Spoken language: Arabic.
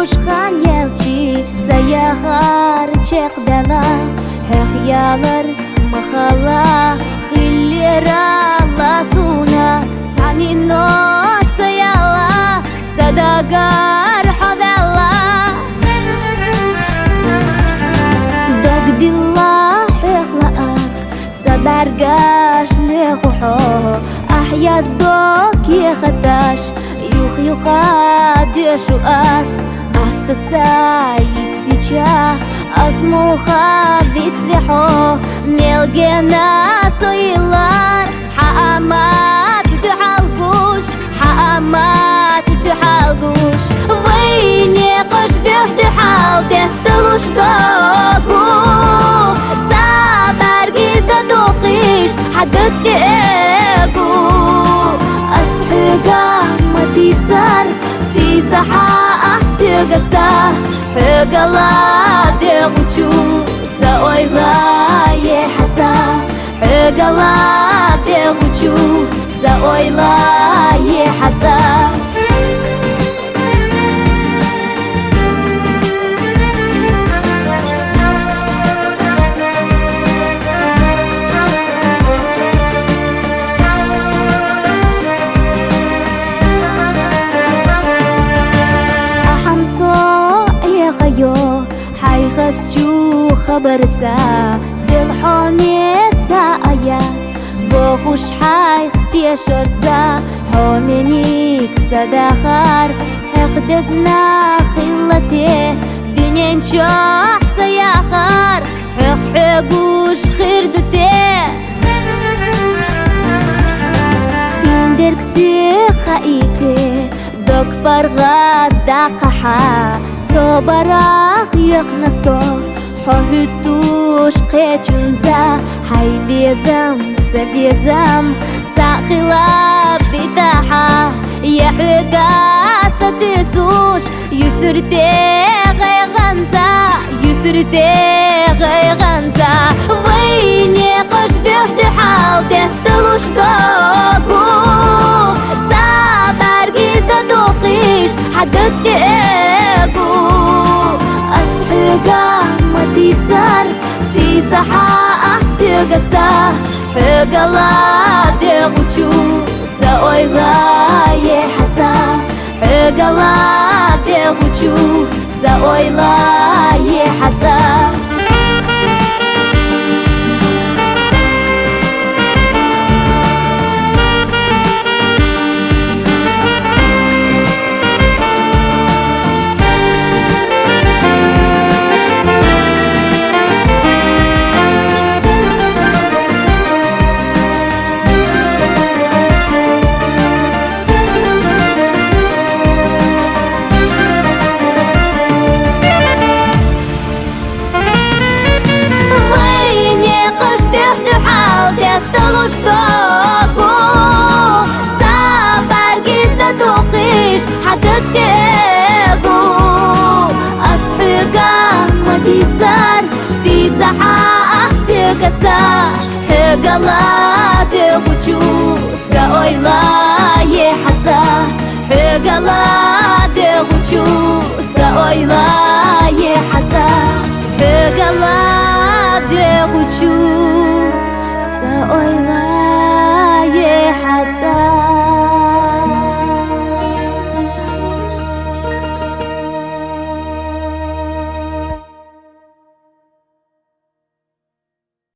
Кушхан елчи саяхар чекдала хяхялар махала хиллера ласуна саминот саяла садагар хадала دقدلا حخلاق سبرقاش لخوحو أحياز دوك يخداش يخادشو أسطايت سيچا أسموخا вицвехо ملقنا سويلار حامات دحالقوش حامات دحالقوش ويني قش دحال دحتلوش دوغو سابر قيدة دوخيش حدد ديقو أسحقا ما تيسار تيسحا أحسيقسا حقلا ديغوشو سأويلا يحتا حقلا ديغوشو سأويلا يحتا حيخسجو خبرتا سلحونيتا آيات بوخوش حيختي شرطا حومنيك سداخار حقدزنا خلتي دنين شوح سياخار حقوش خردتي خندرك سيخايتي دوك برغاد داقحا صبراخ يخنصو حهتوش قيچونزا حي بيزم سبيزم تاخلا بتاحا يحرقا ستسوش يسرتي غيغنزا يسرتي غيغنزا ويني قش دحال دحتلوش دوغو سابر قيدة دوخيش حدد ديقو أسحقا ما تيسار تيسحا أحسيقسا حقلا ديغوشو سأويلا يحتا حقلا ديغوشو سأويلا يحتا تلوش دوغو سافر قيدة دوخيش حدد ديقو أسحقا ما تيسار تيسحا أحسيقسا حقلا ديغوشو سأويلا يحتا حقلا ديغوشو سأويلا يحتا حقلا ديغوشو سأويلا